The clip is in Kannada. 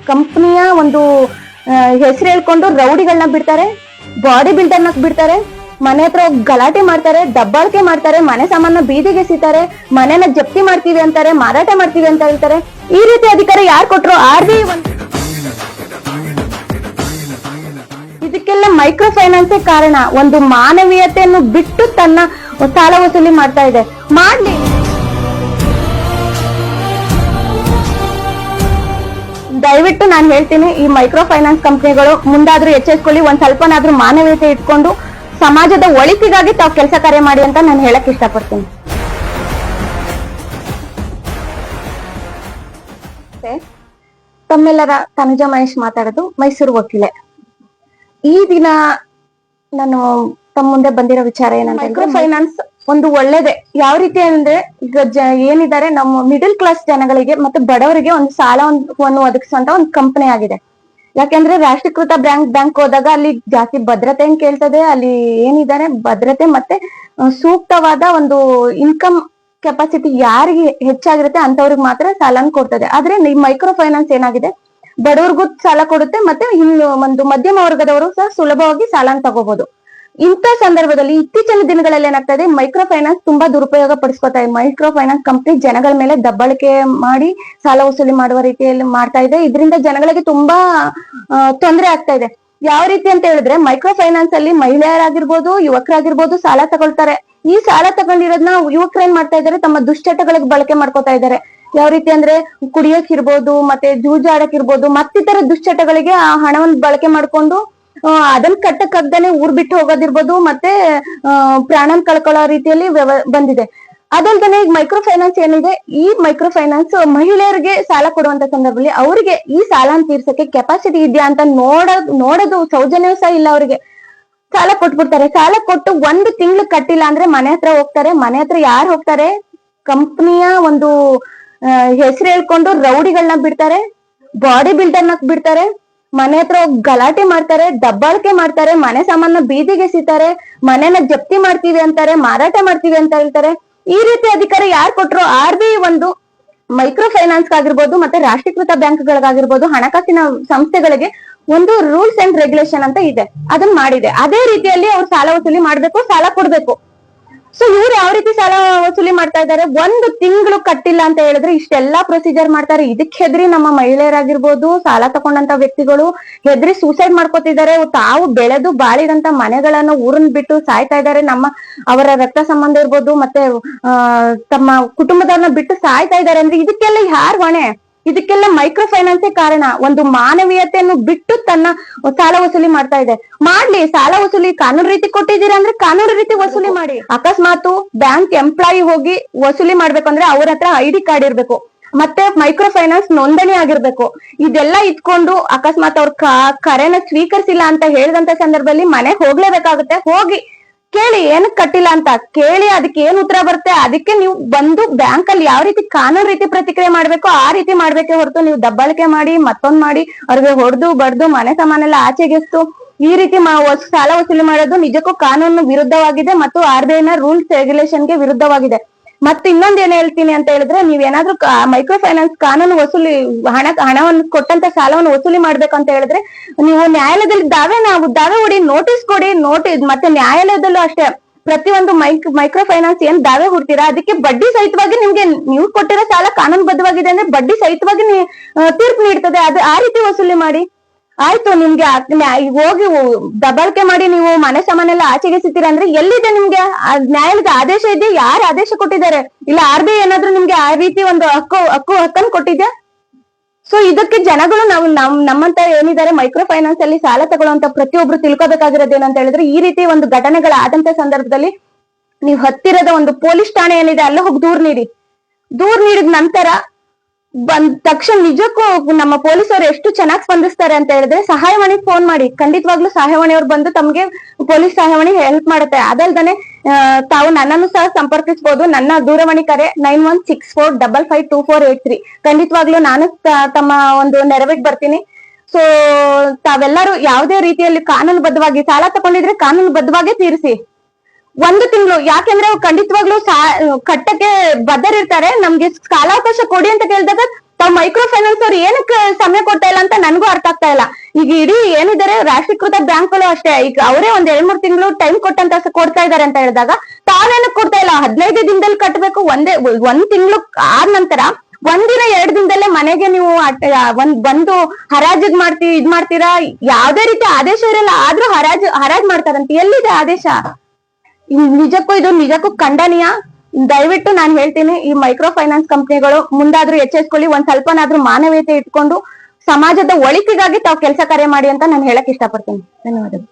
ಕಂಪನಿಯ ಒಂದು ಹೆಸರು ಹೇಳ್ಕೊಂಡು ರೌಡಿಗಳನ್ನ ಬಿಡ್ತಾರೆ, ಬಾಡಿ ಬಿಲ್ಡರ್ನ ಬಿಡ್ತಾರೆ, ಮನೆ ಹತ್ರ ಹೋಗಿ ಗಲಾಟೆ ಮಾಡ್ತಾರೆ, ದಬ್ಬಾಳಿಕೆ ಮಾಡ್ತಾರೆ, ಮನೆ ಸಾಮಾನ ಬೀದಿಗೆ ಎಸಿತಾರೆ, ಮನೆನ ಜಪ್ತಿ ಮಾಡ್ತೀವಿ ಅಂತಾರೆ, ಮಾರಾಟ ಮಾಡ್ತೀವಿ ಅಂತ ಹೇಳ್ತಾರೆ. ಈ ರೀತಿ ಅಧಿಕಾರ ಯಾರು ಕೊಟ್ರು? RBI. ಇದಕ್ಕೆಲ್ಲ ಮೈಕ್ರೋ ಫೈನಾನ್ಸೇ ಕಾರಣ. ಒಂದು ಮಾನವೀಯತೆಯನ್ನು ಬಿಟ್ಟು ತನ್ನ ಸಾಲ ವಸೂಲಿ ಮಾಡ್ತಾ ಇದೆ. ಮಾಡ್ಲಿ, ದಯವಿಟ್ಟು ನಾನು ಹೇಳ್ತೀನಿ, ಈ ಮೈಕ್ರೋ ಫೈನಾನ್ಸ್ ಕಂಪನಿಗಳು ಮುಂದಾದ್ರೂ ಎಚ್ಚೆತ್ಕೊಳ್ಳಿ, ಒಂದ್ ಸ್ವಲ್ಪನಾದ್ರೂ ಮಾನವೀಯತೆ ಇಟ್ಕೊಂಡು ಸಮಾಜದ ಒಳಿತಿಗಾಗಿ ತಾವು ಕೆಲಸ ಕಾರ್ಯ ಮಾಡಿ ಅಂತ ನಾನು ಹೇಳಕ್ ಇಷ್ಟಪಡ್ತೀನಿ. ತಮ್ಮೆಲ್ಲರ ತನುಜಾ ಮಹೇಶ್ ಮಾತಾಡೋದು, ಮೈಸೂರು ವಕೀಲೆ. ಈ ದಿನ ನಾನು ತಮ್ಮ ಮುಂದೆ ಬಂದಿರೋ ವಿಚಾರ ಏನಂತ, ಮೈಕ್ರೋ ಫೈನಾನ್ಸ್ ಒಂದು ಒಳ್ಳೇದೇ. ಯಾವ ರೀತಿ ಅಂದ್ರೆ, ಈಗ ಏನಿದ್ದಾರೆ ನಮ್ಮ ಮಿಡಲ್ ಕ್ಲಾಸ್ ಜನಗಳಿಗೆ ಮತ್ತೆ ಬಡವರಿಗೆ ಒಂದು ಸಾಲವನ್ನು ಒದಗಿಸುವಂತ ಒಂದು ಕಂಪನಿ ಆಗಿದೆ. ಯಾಕೆಂದ್ರೆ ರಾಷ್ಟ್ರೀಕೃತ ಬ್ಯಾಂಕ್ ಹೋದಾಗ ಅಲ್ಲಿ ಜಾಸ್ತಿ ಭದ್ರತೆ ಕೇಳ್ತದೆ. ಅಲ್ಲಿ ಏನಿದ್ದಾರೆ ಭದ್ರತೆ ಮತ್ತೆ ಸೂಕ್ತವಾದ ಒಂದು ಇನ್ಕಮ್ ಕೆಪಾಸಿಟಿ ಯಾರಿಗೆ ಹೆಚ್ಚಾಗಿರುತ್ತೆ ಅಂತವ್ರಿಗೆ ಮಾತ್ರ ಸಾಲನ ಕೊಡ್ತದೆ. ಆದ್ರೆ ಈ ಮೈಕ್ರೋ ಫೈನಾನ್ಸ್ ಏನಾಗಿದೆ, ಬಡವ್ರಿಗೂ ಸಾಲ ಕೊಡುತ್ತೆ, ಮತ್ತೆ ಇನ್ನು ಒಂದು ಮಧ್ಯಮ ವರ್ಗದವರು ಸಹ ಸುಲಭವಾಗಿ ಸಾಲನ ತಗೋಬಹುದು. ಇಂಥ ಸಂದರ್ಭದಲ್ಲಿ ಇತ್ತೀಚಿನ ದಿನಗಳಲ್ಲಿ ಏನಾಗ್ತದೆ, ಮೈಕ್ರೋ ಫೈನಾನ್ಸ್ ತುಂಬಾ ದುರುಪಯೋಗ ಪಡಿಸ್ಕೊತಾ ಇದೆ. ಮೈಕ್ರೋ ಫೈನಾನ್ಸ್ ಕಂಪನಿ ಜನಗಳ ಮೇಲೆ ದಬ್ಬಾಳಿಕೆ ಮಾಡಿ ಸಾಲ ವಸೂಲಿ ಮಾಡುವ ರೀತಿಯಲ್ಲಿ ಮಾಡ್ತಾ ಇದೆ. ಇದರಿಂದ ಜನಗಳಿಗೆ ತುಂಬಾ ತೊಂದರೆ ಆಗ್ತಾ ಇದೆ. ಯಾವ ರೀತಿ ಅಂತ ಹೇಳಿದ್ರೆ, ಮೈಕ್ರೋ ಫೈನಾನ್ಸ್ ಅಲ್ಲಿ ಮಹಿಳೆಯರಾಗಿರ್ಬೋದು, ಯುವಕರಾಗಿರ್ಬೋದು ಸಾಲ ತಗೊಳ್ತಾರೆ. ಈ ಸಾಲ ತಗೊಂಡಿರೋದನ್ನ ಯುವಕರು ಏನ್ ಮಾಡ್ತಾ ಇದಾರೆ, ತಮ್ಮ ದುಶ್ಚಟಗಳಿಗೆ ಬಳಕೆ ಮಾಡ್ಕೋತಾ ಇದ್ದಾರೆ. ಯಾವ ರೀತಿ ಅಂದ್ರೆ ಕುಡಿಯಕ್ ಇರ್ಬೋದು, ಮತ್ತೆ ಜೂಜಾಡಕ್ ಇರ್ಬೋದು, ಮತ್ತಿತರ ದುಶ್ಚಟಗಳಿಗೆ ಆ ಹಣವನ್ನು ಬಳಕೆ ಮಾಡ್ಕೊಂಡು ಅದನ್ನ ಕಟ್ಟಕ್ಕಾಗ್ದಾನೆ ಊರ್ ಬಿಟ್ಟು ಹೋಗೋದಿರ್ಬೋದು, ಮತ್ತೆ ಪ್ರಾಣನ್ ಕಳ್ಕೊಳ್ಳೋ ರೀತಿಯಲ್ಲಿ ಬಂದಿದೆ. ಅದಲ್ದೇನೆ ಈಗ ಮೈಕ್ರೋ ಫೈನಾನ್ಸ್ ಏನಿದೆ, ಈ ಮೈಕ್ರೋ ಫೈನಾನ್ಸ್ ಮಹಿಳೆಯರಿಗೆ ಸಾಲ ಕೊಡುವಂತ ಸಂದರ್ಭದಲ್ಲಿ ಅವರಿಗೆ ಈ ಸಾಲನ ತೀರ್ಸಕ್ಕೆ ಕೆಪಾಸಿಟಿ ಇದೆಯಾ ಅಂತ ನೋಡೋದು ಸೌಜನ್ಯವೂ ಸಹ ಇಲ್ಲ. ಅವರಿಗೆ ಸಾಲ ಕೊಟ್ಬಿಡ್ತಾರೆ. ಸಾಲ ಕೊಟ್ಟು 1 ತಿಂಗಳು ಕಟ್ಟಿಲ್ಲ ಅಂದ್ರೆ ಮನೆ ಹತ್ರ ಹೋಗ್ತಾರೆ. ಮನೆ ಹತ್ರ ಯಾರು ಹೋಗ್ತಾರೆ? ಕಂಪನಿಯ ಒಂದು ಹೆಸರು ಹೇಳ್ಕೊಂಡು ರೌಡಿಗಳನ್ನ ಬಿಡ್ತಾರೆ, ಬಾಡಿ ಬಿಲ್ಡರ್ನ ಬಿಡ್ತಾರೆ, ಮನೆ ಹತ್ರ ಹೋಗಿ ಗಲಾಟೆ ಮಾಡ್ತಾರೆ, ದಬ್ಬಾಳಿಕೆ ಮಾಡ್ತಾರೆ, ಮನೆ ಸಾಮಾನ ಬೀದಿಗೆ ಎಸಿತಾರೆ, ಮನೆನ ಜಪ್ತಿ ಮಾಡ್ತೀವಿ ಅಂತಾರೆ, ಮಾರಾಟ ಮಾಡ್ತೀವಿ ಅಂತ ಹೇಳ್ತಾರೆ. ಈ ರೀತಿ ಅಧಿಕಾರ ಯಾರು ಕೊಟ್ರು? RBI ಒಂದು ಮೈಕ್ರೋ ಫೈನಾನ್ಸ್ ಆಗಿರ್ಬೋದು, ಮತ್ತೆ ರಾಷ್ಟ್ರೀಕೃತ ಬ್ಯಾಂಕ್ಗಳಿಗಾಗಿರ್ಬೋದು, ಹಣಕಾಸಿನ ಸಂಸ್ಥೆಗಳಿಗೆ ಒಂದು ರೂಲ್ಸ್ ಅಂಡ್ ರೆಗ್ಯುಲೇಷನ್ ಅಂತ ಇದೆ, ಅದನ್ನ ಮಾಡಿದೆ. ಅದೇ ರೀತಿಯಲ್ಲಿ ಅವ್ರು ಸಾಲ ವಸೂಲಿ ಮಾಡ್ಬೇಕು, ಸಾಲ ಕೊಡ್ಬೇಕು. ಸೊ ಇವ್ರು ಯಾವ ರೀತಿ ಸಾಲ ವಸೂಲಿ ಮಾಡ್ತಾ ಇದ್ದಾರೆ? 1 ತಿಂಗಳು ಕಟ್ಟಿಲ್ಲ ಅಂತ ಹೇಳಿದ್ರೆ ಇಷ್ಟೆಲ್ಲಾ ಪ್ರೊಸೀಜರ್ ಮಾಡ್ತಾರೆ. ಇದಕ್ಕೆ ಹೆದ್ರಿ ನಮ್ಮ ಮಹಿಳೆಯರಾಗಿರ್ಬೋದು, ಸಾಲ ತಕೊಂಡಂತ ವ್ಯಕ್ತಿಗಳು ಹೆದ್ರಿ ಸೂಸೈಡ್ ಮಾಡ್ಕೋತಿದ್ದಾರೆ. ತಾವು ಬೆಳೆದು ಬಾಳಿದಂತ ಮನೆಗಳನ್ನ ಊರನ್ನ ಬಿಟ್ಟು ಸಾಯ್ತಾ ಇದ್ದಾರೆ. ಅವರ ರಕ್ತ ಸಂಬಂಧ ಇರ್ಬೋದು, ಮತ್ತೆ ತಮ್ಮ ಕುಟುಂಬದವ್ರನ್ನ ಬಿಟ್ಟು ಸಾಯ್ತಾ ಇದ್ದಾರೆ. ಅಂದ್ರೆ ಇದಕ್ಕೆಲ್ಲ ಯಾರು ಹೊಣೆ? ಇದಕ್ಕೆಲ್ಲ ಮೈಕ್ರೋ ಫೈನಾನ್ಸೇ ಕಾರಣ. ಒಂದು ಮಾನವೀಯತೆಯನ್ನು ಬಿಟ್ಟು ತನ್ನ ಸಾಲ ವಸೂಲಿ ಮಾಡ್ತಾ ಇದೆ. ಮಾಡ್ಲಿ, ಸಾಲ ವಸೂಲಿ ಕಾನೂನು ರೀತಿ ಕೊಟ್ಟಿದ್ದೀರಾ ಅಂದ್ರೆ ಕಾನೂನು ರೀತಿ ವಸೂಲಿ ಮಾಡಿ. ಅಕಸ್ಮಾತ್ ಬ್ಯಾಂಕ್ ಎಂಪ್ಲಾಯಿ ಹೋಗಿ ವಸೂಲಿ ಮಾಡ್ಬೇಕಂದ್ರೆ ಅವ್ರ ಹತ್ರ ID ಕಾರ್ಡ್ ಇರ್ಬೇಕು, ಮತ್ತೆ ಮೈಕ್ರೋ ಫೈನಾನ್ಸ್ ನೋಂದಣಿ ಆಗಿರ್ಬೇಕು. ಇದೆಲ್ಲ ಇಟ್ಕೊಂಡು ಅಕಸ್ಮಾತ್ ಅವ್ರ ಕರೆನ ಸ್ವೀಕರಿಸಿಲ್ಲ ಅಂತ ಹೇಳಿದಂತ ಸಂದರ್ಭದಲ್ಲಿ ಮನೆಗೆ ಹೋಗ್ಲೇಬೇಕಾಗುತ್ತೆ. ಹೋಗಿ ಕೇಳಿ, ಏನಕ್ಕೆ ಕಟ್ಟಿಲ್ಲ ಅಂತ ಕೇಳಿ, ಅದಕ್ಕೆ ಏನ್ ಉತ್ತರ ಬರುತ್ತೆ ಅದಕ್ಕೆ ನೀವು ಬಂದು ಬ್ಯಾಂಕ್ ಅಲ್ಲಿ ಯಾವ ರೀತಿ ಕಾನೂನು ರೀತಿ ಪ್ರತಿಕ್ರಿಯೆ ಮಾಡ್ಬೇಕು ಆ ರೀತಿ ಮಾಡ್ಬೇಕೆ ಹೊರತು ನೀವು ದಬ್ಬಾಳಿಕೆ ಮಾಡಿ ಮತ್ತೊಂದ್ ಮಾಡಿ ಅವ್ರಿಗೆ ಹೊಡೆದು ಬಡ್ದು ಮನೆ ಸಾಮಾನೆಲ್ಲ ಆಚೆಗೆಸ್ತು ಈ ರೀತಿ ಸಾಲ ವಸೂಲಿ ಮಾಡೋದು ನಿಜಕ್ಕೂ ಕಾನೂನು ವಿರುದ್ಧವಾಗಿದೆ ಮತ್ತು RBI ನ ರೂಲ್ಸ್ ರೆಗ್ಯುಲೇಷನ್ಗೆ ವಿರುದ್ಧವಾಗಿದೆ. ಮತ್ತೆ ಇನ್ನೊಂದ್ ಏನ್ ಹೇಳ್ತೀನಿ ಅಂತ ಹೇಳಿದ್ರೆ, ನೀವೇನಾದ್ರೂ ಮೈಕ್ರೋ ಫೈನಾನ್ಸ್ ಕಾನೂನು ವಸೂಲಿ ಹಣವನ್ನು ಕೊಟ್ಟಂತ ಸಾಲವನ್ನು ವಸೂಲಿ ಮಾಡ್ಬೇಕಂತ ಹೇಳಿದ್ರೆ ನೀವು ನ್ಯಾಯಾಲಯದಲ್ಲಿ ದಾವೆ ಹೊಡಿ, ನೋಟಿಸ್ ಕೊಡಿ. ಮತ್ತೆ ನ್ಯಾಯಾಲಯದಲ್ಲೂ ಅಷ್ಟೇ ಪ್ರತಿಯೊಂದು ಮೈಕ್ರೋ ಫೈನಾನ್ಸ್ ಏನ್ ದಾವೆ ಹೂಡ್ತೀರಾ ಅದಕ್ಕೆ ಬಡ್ಡಿ ಸಹಿತವಾಗಿ ನಿಮ್ಗೆ ನೀವು ಕೊಟ್ಟಿರೋ ಸಾಲ ಕಾನೂನುಬದ್ಧವಾಗಿದೆ ಅಂದ್ರೆ ಬಡ್ಡಿ ಸಹಿತವಾಗಿ ತೀರ್ಪು ನೀಡ್ತದೆ. ಅದು ಆ ರೀತಿ ವಸೂಲಿ ಮಾಡಿ. ಆಯ್ತು, ನಿಮ್ಗೆ ಹೋಗಿ ದಬ್ಬಾಳಿಕೆ ಮಾಡಿ ನೀವು ಮನೆ ಸಾಮಾನೆಲ್ಲ ಆಚೆಗೆಸಿತೀರ ಅಂದ್ರೆ ಎಲ್ಲಿದೆ ನಿಮ್ಗೆ ನ್ಯಾಯಾಲಯದ ಆದೇಶ ಇದೆ? ಯಾರು ಆದೇಶ ಕೊಟ್ಟಿದ್ದಾರೆ? ಇಲ್ಲ RBI ಏನಾದ್ರು ನಿಮ್ಗೆ ಆ ರೀತಿ ಒಂದು ಹಕ್ಕನ್ನು ಕೊಟ್ಟಿದ್ಯಾ? ಸೊ ಇದಕ್ಕೆ ಜನಗಳು ನಮ್ಮಂತ ಏನಿದ್ದಾರೆ ಮೈಕ್ರೋ ಫೈನಾನ್ಸ್ ಅಲ್ಲಿ ಸಾಲ ತಗೊಳ್ಳುವಂತ ಪ್ರತಿಯೊಬ್ರು ತಿಳ್ಕೊಬೇಕಾಗಿರೋದು ಏನಂತ ಹೇಳಿದ್ರೆ, ಈ ರೀತಿ ಒಂದು ಘಟನೆಗಳಾದಂತ ಸಂದರ್ಭದಲ್ಲಿ ನೀವು ಹತ್ತಿರದ ಒಂದು ಪೊಲೀಸ್ ಠಾಣೆ ಏನಿದೆ ಅಲ್ಲ ಹೋಗಿ ದೂರ್ ನೀಡಿದ ನಂತರ ಬಂದ ತಕ್ಷಣ ನಿಜಕ್ಕೂ ನಮ್ಮ ಪೊಲೀಸರು ಎಷ್ಟು ಚೆನ್ನಾಗಿ ಸ್ಪಂದಿಸ್ತಾರೆ ಅಂತ ಹೇಳಿದ್ರೆ, ಸಹಾಯವಾಣಿಗೆ ಫೋನ್ ಮಾಡಿ, ಖಂಡಿತವಾಗ್ಲೂ ಸಹಾಯವಾಣಿಯವ್ರು ಬಂದು ತಮ್ಗೆ ಪೊಲೀಸ್ ಸಹಾಯವಾಣಿ ಹೆಲ್ಪ್ ಮಾಡುತ್ತೆ. ಅದಲ್ದನೆ ತಾವು ನನ್ನನ್ನು ಸಹ ಸಂಪರ್ಕಿಸಬಹುದು. ನನ್ನ ದೂರವಾಣಿ ಕರೆ 9164552483. ಖಂಡಿತವಾಗ್ಲೂ ನಾನು ತಮ್ಮ ಒಂದು ನೆರವಿಗೆ ಬರ್ತೀನಿ. ಸೊ ತಾವೆಲ್ಲರೂ ಯಾವುದೇ ರೀತಿಯಲ್ಲಿ ಕಾನೂನುಬದ್ಧವಾಗಿ ಸಾಲ ತಗೊಂಡಿದ್ರೆ ಕಾನೂನುಬದ್ಧವಾಗಿ ತೀರಿಸಿ. 1 ತಿಂಗಳು, ಯಾಕೆಂದ್ರೆ ಖಂಡಿತವಾಗ್ಲೂ ಕಟ್ಟಕ್ಕೆ ಬದ್ಧರಿರ್ತಾರೆ. ನಮ್ಗೆ ಕಾಲಾವಕಾಶ ಕೊಡಿ ಅಂತ ಕೇಳಿದಾಗ ತಾವ್ ಮೈಕ್ರೋ ಫೈನಾನ್ಸ್ ಅವ್ರು ಏನಕ್ಕೆ ಸಮಯ ಕೊಡ್ತಾ ಇಲ್ಲ ಅಂತ ನನ್ಗೂ ಅರ್ಥ ಆಗ್ತಾ ಇಲ್ಲ. ಈಗ ಇಡೀ ಏನಿದ್ದಾರೆ ರಾಷ್ಟ್ರೀಕೃತ ಬ್ಯಾಂಕ್ಗಳು ಅಷ್ಟೇ, ಈಗ ಅವರೇ ಒಂದ್ 2-3 ತಿಂಗಳು ಟೈಮ್ ಕೊಡ್ತಾ ಇದಾರೆ ಅಂತ ಹೇಳಿದಾಗ ತಾವೇನಕ್ ಕೊಡ್ತಾ ಇಲ್ಲ? 15 ದಿನದಲ್ಲಿ ಕಟ್ಬೇಕು, ಒಂದ್ ತಿಂಗಳು ಆದ ನಂತರ 1 ದಿನ 2 ದಿನದಲ್ಲೇ ಮನೆಗೆ ನೀವು ಬಂದು ಹರಾಜಿಗ್ ಮಾಡ್ತೀರಾ. ಯಾವ್ದೇ ರೀತಿ ಆದೇಶ ಇರಲ್ಲ, ಆದ್ರೂ ಹರಾಜ್ ಮಾಡ್ತಾರಂತೆ. ಎಲ್ಲಿದೆ ಆದೇಶ? ನಿಜಕ್ಕೂ ಖಂಡನೀಯ. ದಯವಿಟ್ಟು ನಾನು ಹೇಳ್ತೀನಿ, ಈ ಮೈಕ್ರೋ ಫೈನಾನ್ಸ್ ಕಂಪನಿಗಳು ಮುಂದಾದ್ರೂ ಎಚ್ಚೆತ್ಕೊಳ್ಳಿ, ಒಂದ್ ಸ್ವಲ್ಪನಾದ್ರೂ ಮಾನವೀಯತೆ ಇಟ್ಕೊಂಡು ಸಮಾಜದ ಒಳಿತಿಗಾಗಿ ತಾವು ಕೆಲಸ ಕಾರ್ಯ ಮಾಡಿ ಅಂತ ನಾನು ಹೇಳಕ್ ಇಷ್ಟಪಡ್ತೀನಿ. ಧನ್ಯವಾದಗಳು.